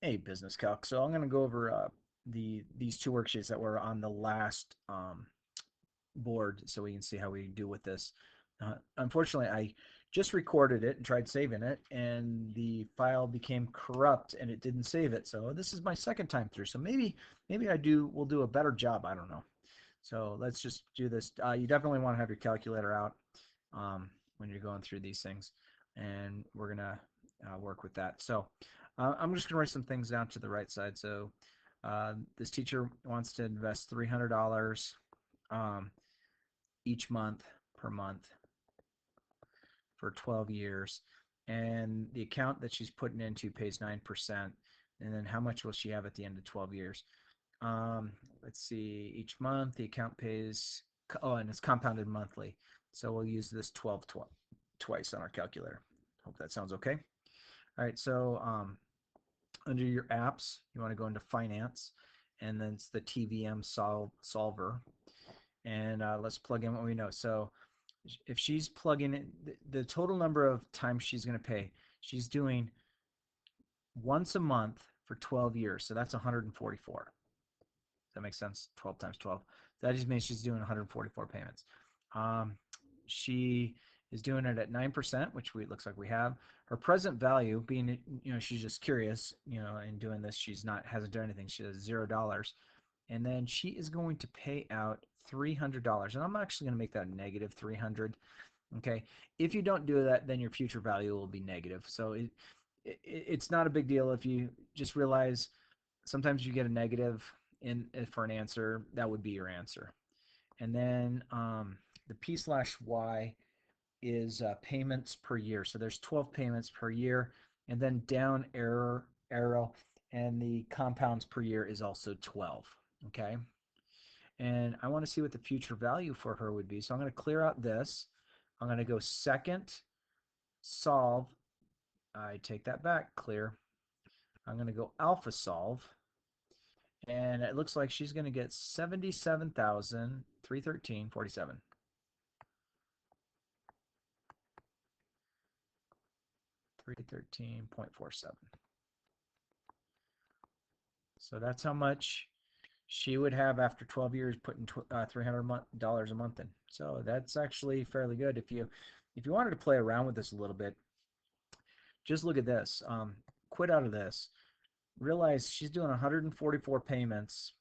Hey, Business Calc. So I'm going to go over these two worksheets that were on the last board so we can see how we do with this. Unfortunately, I just recorded it and tried saving it, and the file became corrupt and it didn't save it. So this is my second time through. So maybe we'll do a better job. I don't know. So let's just do this. You definitely want to have your calculator out when you're going through these things, and we're gonna work with that. So I'm just gonna write some things down to the right side. So this teacher wants to invest $300 um, each month per month for 12 years, and the account that she's putting into pays 9%. And then how much will she have at the end of 12 years? Um, let's see, each month the account pays, oh, and it's compounded monthly. So we'll use this 12 twice on our calculator. Hope that sounds okay. All right, so under your apps, you want to go into finance, and then it's the TVM solver. And let's plug in what we know. So if she's plugging in the total number of times she's going to pay, she's doing once a month for 12 years. So that's 144. Does that make sense? 12 times 12. That just means she's doing 144 payments. Um, she is doing it at 9%, which looks like we have. Her present value, being, she's just curious, in doing this, hasn't done anything. She has $0. And then she is going to pay out $300. And I'm actually going to make that negative 300. Okay. If you don't do that, then your future value will be negative. So it's not a big deal if you just realize sometimes you get a negative for an answer. That would be your answer. And then the P/Y is payments per year. So there's 12 payments per year, and then down arrow, and the compounds per year is also 12. Okay. And I want to see what the future value for her would be. So I'm going to clear out this. I'm going to go second, solve. I take that back, clear. I'm going to go alpha solve. And it looks like she's going to get 77,313.47. 313.47. So that's how much she would have after 12 years putting $300 a month in. So that's actually fairly good. If you wanted to play around with this a little bit, just look at this. Quit out of this. Realize she's doing 144 payments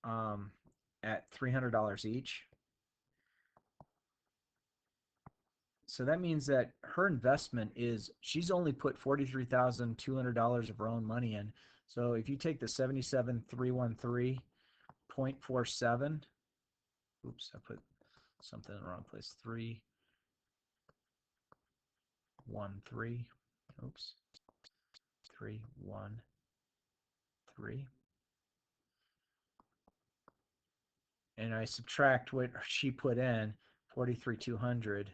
um, at $300 each. So that means that her investment is she's only put $43,200 of her own money in. So if you take the 77,313.47, oops, I put something in the wrong place. 313, oops, 313, and I subtract what she put in, 43,200.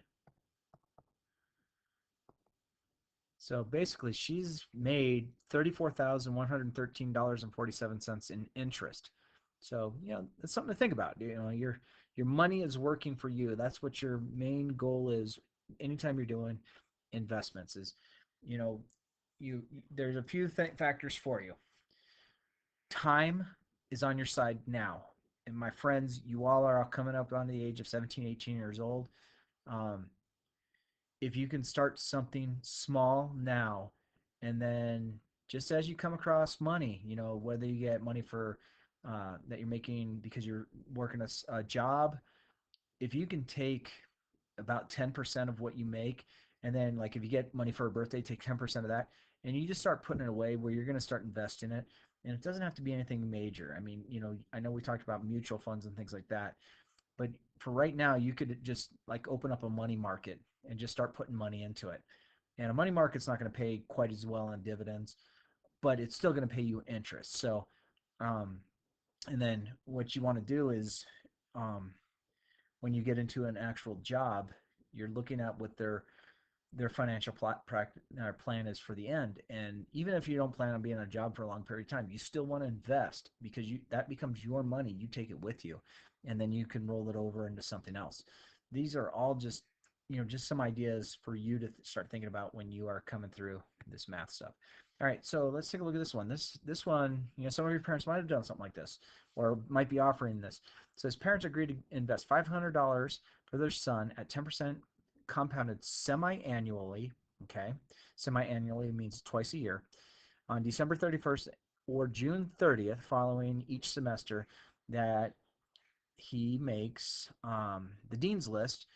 So basically, she's made $34,113.47 in interest. So, that's something to think about. Your money is working for you. That's what your main goal is anytime you're doing investments is, you know, there's a few factors for you. Time is on your side now. And my friends, you all are coming up on the age of 17, 18 years old. Um, if you can start something small now, and then just as you come across money, whether you get money for that you're making because you're working a job, if you can take about 10% of what you make, and then like if you get money for a birthday, take 10% of that, and you just start putting it away where you're going to start investing it. And it doesn't have to be anything major. I mean, I know we talked about mutual funds and things like that, but for right now, you could just like open up a money market and just start putting money into it. And a money market's not going to pay quite as well on dividends, but it's still going to pay you interest. So, um, and then what you want to do is um, when you get into an actual job, you're looking at what their financial plan is for the end. And even if you don't plan on being on a job for a long period of time, you still want to invest because that becomes your money. You take it with you, and then you can roll it over into something else. These are all just some ideas for you to start thinking about when you are coming through this math stuff. All right, so let's take a look at this one. This one, some of your parents might have done something like this, or might be offering this. It says parents agree to invest $500 for their son at 10% compounded semi-annually. Okay, semi-annually means twice a year on December 31st or June 30th, following each semester that he makes the dean's list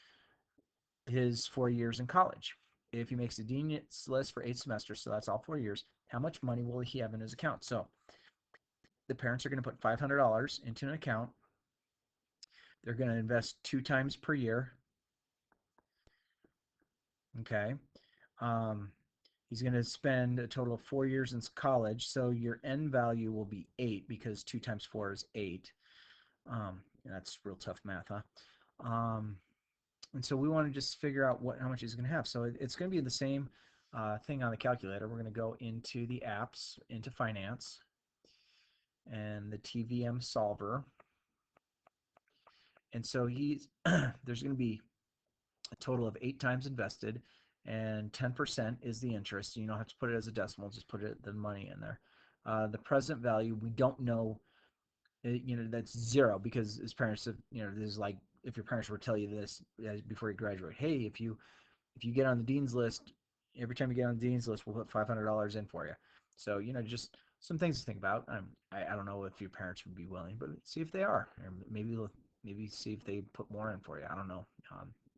his 4 years in college. If he makes the dean's list for 8 semesters, so that's all 4 years, how much money will he have in his account? So the parents are going to put $500 into an account. They're going to invest 2 times per year. Okay. Um, he's going to spend a total of 4 years in college. So your end value will be 8 because 2 times 4 is 8. That's real tough math, huh? Um, and so we want to just figure out how much he's going to have. So it's going to be the same thing on the calculator. We're going to go into the apps, into finance, and the TVM solver. And so there's going to be a total of 8 times invested, and 10% is the interest. You don't have to put it as a decimal; just put the money in there. The present value we don't know. That's zero because his parents have, this is like if your parents were to tell you this before you graduate. Hey, if you get on the dean's list, every time you get on the dean's list, we'll put $500 in for you. So just some things to think about. I don't know if your parents would be willing, but see if they are, or maybe see if they put more in for you. I don't know.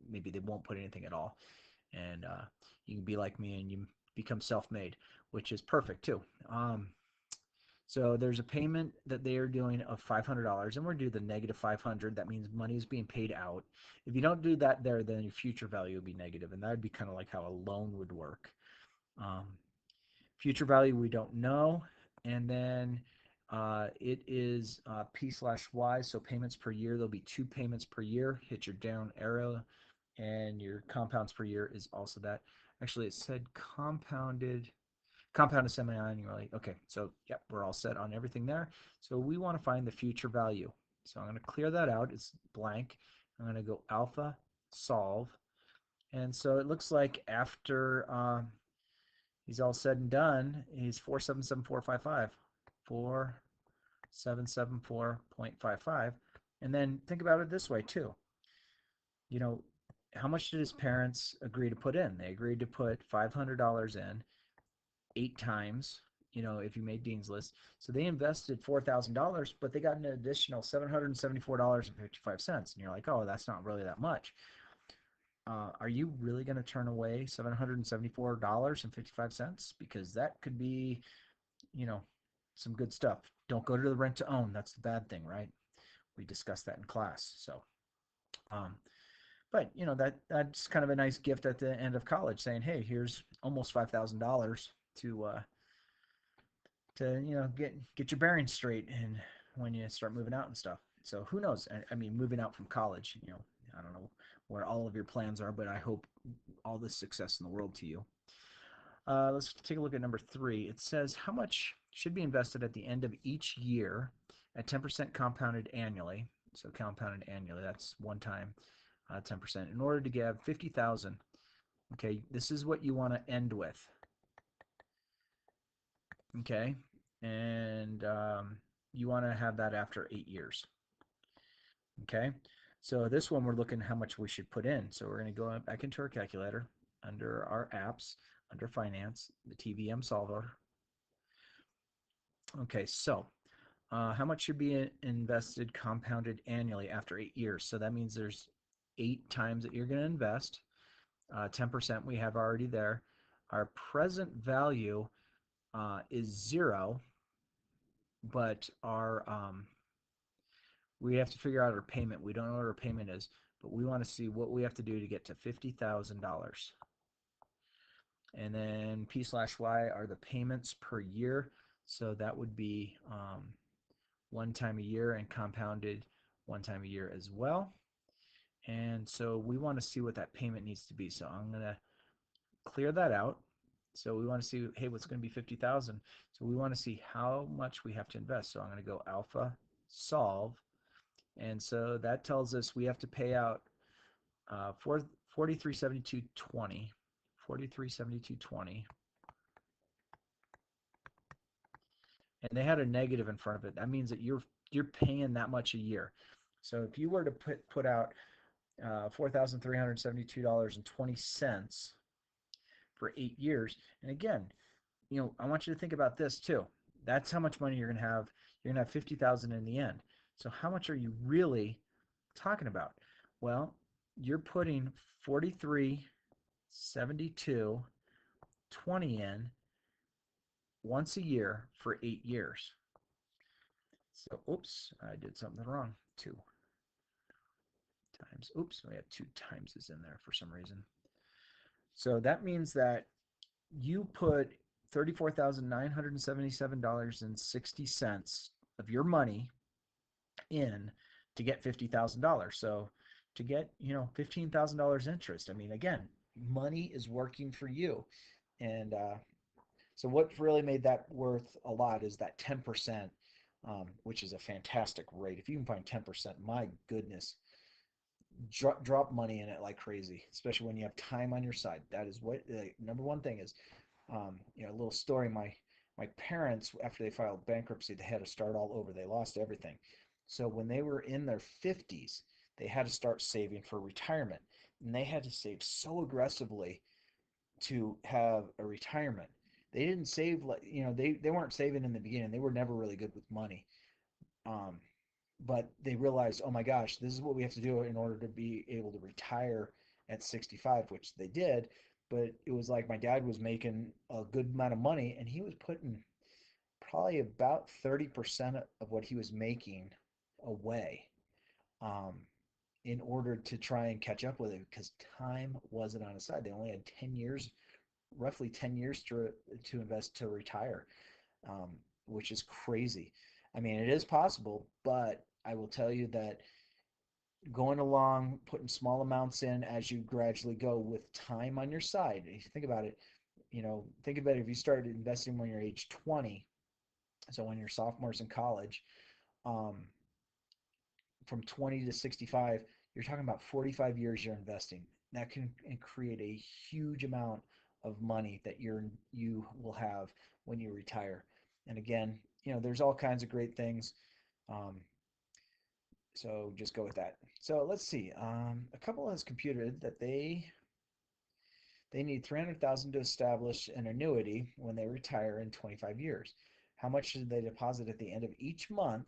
Maybe they won't put anything at all, and you can be like me and you become self-made, which is perfect too. So there's a payment that they are doing of $500, and we're due the negative 500. That means money is being paid out. If you don't do that there, then your future value would be negative, and that would be kind of like how a loan would work. Um, Future value we don't know, and then it is P/Y, so payments per year. There'll be 2 payments per year. Hit your down arrow, and your compounds per year is also that. Actually, it said compounded semi-annually. Okay, so yep, we're all set on everything there. So we want to find the future value. So I'm going to clear that out. It's blank. I'm going to go alpha solve. And so it looks like after he's all said and done, he's 477455. 4774.55. And then think about it this way too. You know, how much did his parents agree to put in? They agreed to put $500 in 8 times, if you made Dean's List. So they invested $4,000, but they got an additional $774.55. And you're like, oh, that's not really that much. Are you really going to turn away $774.55? Because that could be, you know, some good stuff. Don't go to the rent to own. That's the bad thing, right? We discussed that in class. So, um, but that's kind of a nice gift at the end of college, saying, "Hey, here's almost $5,000 to get your bearings straight and when you start moving out and stuff." So who knows? I mean, moving out from college, I don't know where all of your plans are, but I hope all the success in the world to you. Let's take a look at number 3. It says how much should be invested at the end of each year at 10% compounded annually. So compounded annually, that's one time, 10%, in order to get 50,000. Okay, this is what you want to end with. Okay, and you want to have that after 8 years. Okay, so this one we're looking at how much we should put in. So we're going to go back into our calculator, under our apps, under finance, the TVM solver. Okay, so how much should be invested compounded annually after 8 years? So that means there's 8 times that you're going to invest. 10% we have already there. Our present value is 0, but we have to figure out our payment. We don't know what our payment is, but we want to see what we have to do to get to $50,000. And then P/Y are the payments per year. So that would be one time a year and compounded one time a year as well. And so we want to see what that payment needs to be. So I'm going to clear that out. So we want to see, hey, what's going to be 50,000? So we want to see how much we have to invest. So I'm going to go alpha solve. And so that tells us we have to pay out 4372.20. 4372.20. and they had a negative in front of it, that means that you're paying that much a year. So if you were to put out $4,372.20 for 8 years, and again, I want you to think about this too. That's how much money you're gonna have. You're gonna have 50,000 in the end. So how much are you really talking about? Well, you're putting 43, 72, 20 in once a year for 8 years. So, oops, I did something wrong. 2 times. Oops, I had 2 times in there for some reason. So that means that you put $34,977.60 of your money in to get $50,000. So to get, $15,000 interest. I mean, again, money is working for you. And so what really made that worth a lot is that 10%, which is a fantastic rate. If you can find 10%, my goodness, drop money in it like crazy, especially when you have time on your side. That is what the number one thing is. A little story. My parents, after they filed bankruptcy, they had to start all over. They lost everything. So when they were in their 50s, they had to start saving for retirement, and they had to save so aggressively to have a retirement. They didn't save like they weren't saving in the beginning. They were never really good with money. Um, but they realized, oh my gosh, this is what we have to do in order to be able to retire at 65, which they did. But it was like my dad was making a good amount of money, and he was putting probably about 30% of what he was making away, um, in order to try and catch up with it because time wasn't on his side. They only had 10 years, roughly 10 years to invest to retire, um, which is crazy. I mean, it is possible, but I will tell you that going along, putting small amounts in as you gradually go with time on your side. If you think about it, think about it if you started investing when you're age 20, so when you're sophomores in college, um, from 20 to 65, you're talking about 45 years you're investing. That can create a huge amount of money that you will have when you retire. And again, there's all kinds of great things. Um, so just go with that. So let's see. A couple has computed that they need 300,000 to establish an annuity when they retire in 25 years. How much should they deposit at the end of each month?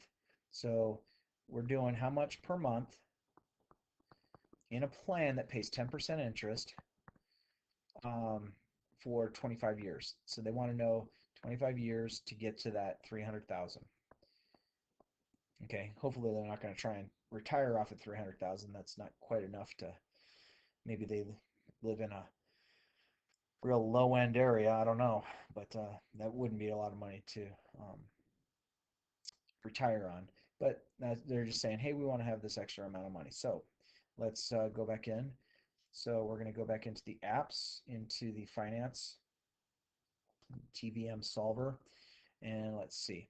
So we're doing how much per month in a plan that pays 10% interest, um, for 25 years. So they want to know 25 years to get to that 300,000. Okay, hopefully they're not going to try and retire off at 300,000. That's not quite enough to, maybe they live in a real low end area. I don't know, but that wouldn't be a lot of money to um, retire on. But they're just saying, hey, we want to have this extra amount of money. So let's go back in. So we're going to go back into the apps, into the finance TVM solver, and let's see.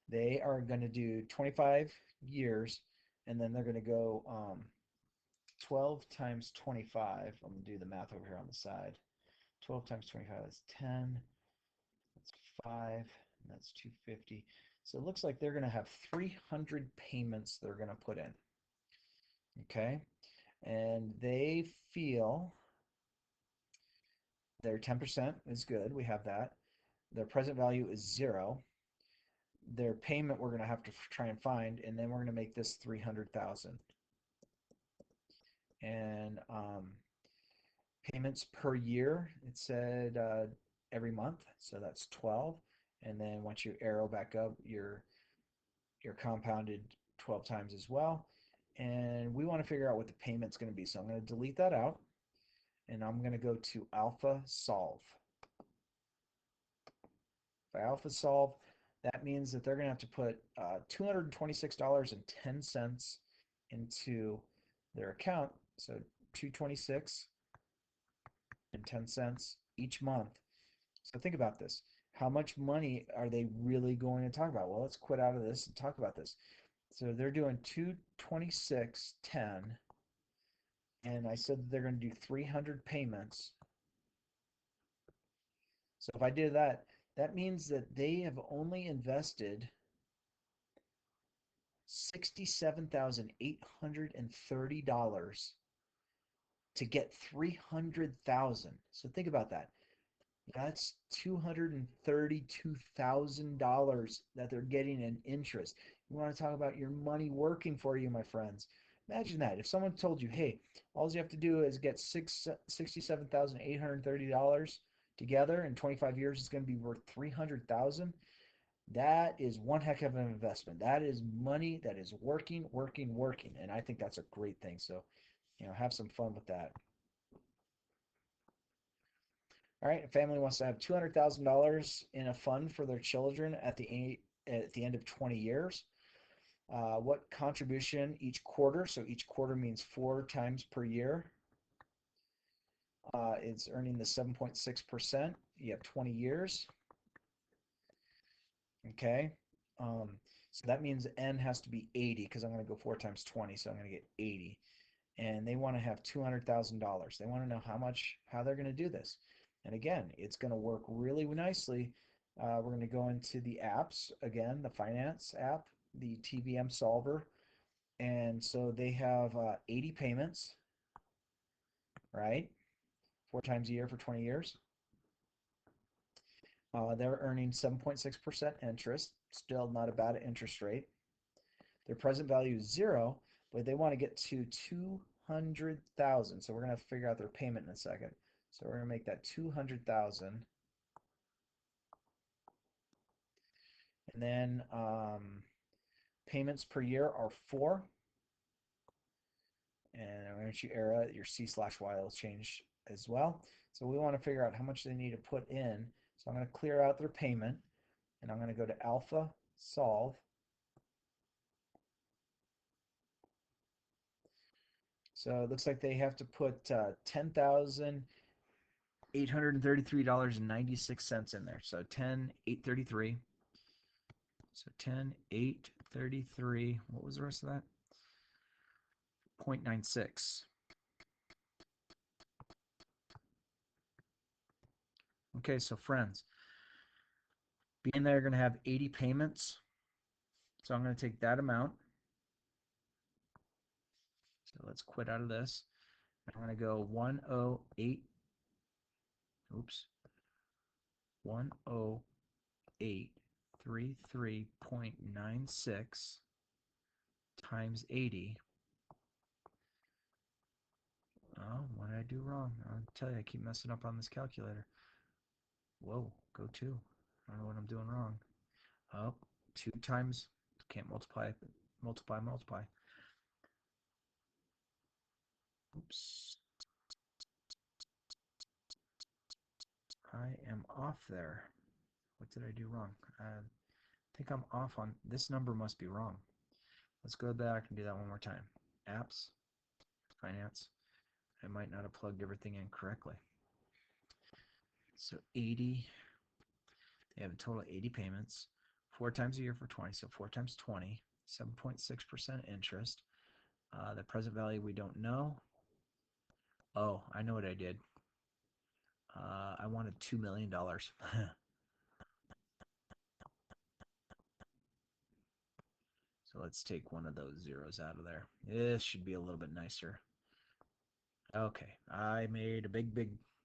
They are going to do 25 years, and then they're going to go 12 times 25. I'm going to do the math over here on the side. 12 times 25 is 10. That's 5. And that's 250. So it looks like they're going to have 300 payments they're going to put in. Okay. And they feel their 10% is good. We have that. Their present value is 0. Their payment we're going to have to try and find, and then we're going to make this 300,000. And payments per year, it said every month, so that's 12. And then once you arrow back up, you're compounded 12 times as well. And we want to figure out what the payment's going to be. So I'm going to delete that out, and I'm going to go to Alpha Solve. By Alpha Solve, that means that they're going to have to put $226.10 into their account. So 226 and 10 cents each month. So think about this. How much money are they really going to talk about? Well, let's quit out of this and talk about this. So they're doing 226.10, and I said that they're going to do 300 payments. So if I did that, That means that they have only invested $67,830 to get 300,000. So think about that. That's $232,000 that they're getting in interest. You want to talk about your money working for you, my friends. Imagine that. If someone told you, hey, all you have to do is get $67,830 together in 25 years, it's going to be worth 300,000. That is one heck of an investment. That is money that is working, working, working. And I think that's a great thing. So, have some fun with that. All right, a family wants to have $200,000 in a fund for their children at the end of 20 years. What contribution each quarter? So each quarter means 4 times per year. It's earning the 7.6%. You have 20 years. Okay. So that means N has to be 80 because I'm going to go 4 times 20, so I'm going to get 80. And they want to have $200,000. They want to know how they're going to do this. And again, it's going to work really nicely. We're going to go into the apps again, the finance app, the TVM solver. And so they have 80 payments, right? 4 times a year for 20 years. They're earning 7.6% interest, still not a bad interest rate. Their present value is 0, but they want to get to 200,000. So we're going to have to figure out their payment in a second. So we're going to make that 200,000. And then payments per year are 4. And I'm going to error your C/Y will change as well. So we want to figure out how much they need to put in. So I'm going to clear out their payment. And I'm going to go to alpha solve. So it looks like they have to put $10,833.96 in there. So 10,833. So 10,833. What was the rest of that? 0.96. Okay, so friends, being they're going to have 80 payments, so I'm going to take that amount. So let's quit out of this. I'm going to go 108. Oops. 10833.96 times 80. Oh, what did I do wrong? I'll tell you, I keep messing up on this calculator. Whoa, go 2. I don't know what I'm doing wrong. Oh, 2 times, can't multiply, multiply. Oops. I am off there. What did I do wrong? I think I'm off on, this number must be wrong. Let's go back and do that one more time. Apps, finance. I might not have plugged everything in correctly. So 80, they have a total of 80 payments, 4 times a year for 20, so 4 times 20, 7.6% interest. The present value we don't know. Oh, I know what I did. I wanted $2 million. So let's take one of those zeros out of there. This should be a little bit nicer. Okay, I made a big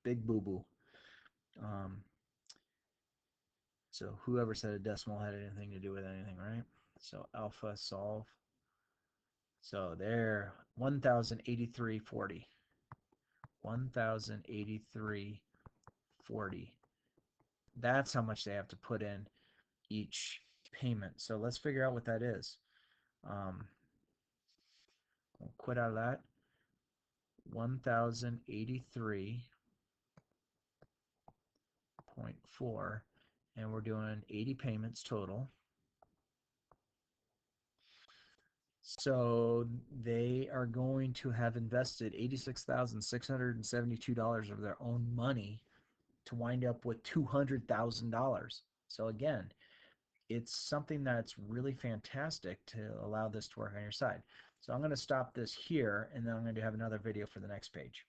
boo-boo. So whoever said a decimal had anything to do with anything, right? So alpha solve. So there, 1,083.40. 1,083.40. That's how much they have to put in each payment. So let's figure out what that is. We'll quit out of that. 1,083.4, and we're doing 80 payments total. So they are going to have invested $86,672 of their own money to wind up with $200,000. So again, it's something that's really fantastic to allow this to work on your side. So I'm going to stop this here, and then I'm going to have another video for the next page.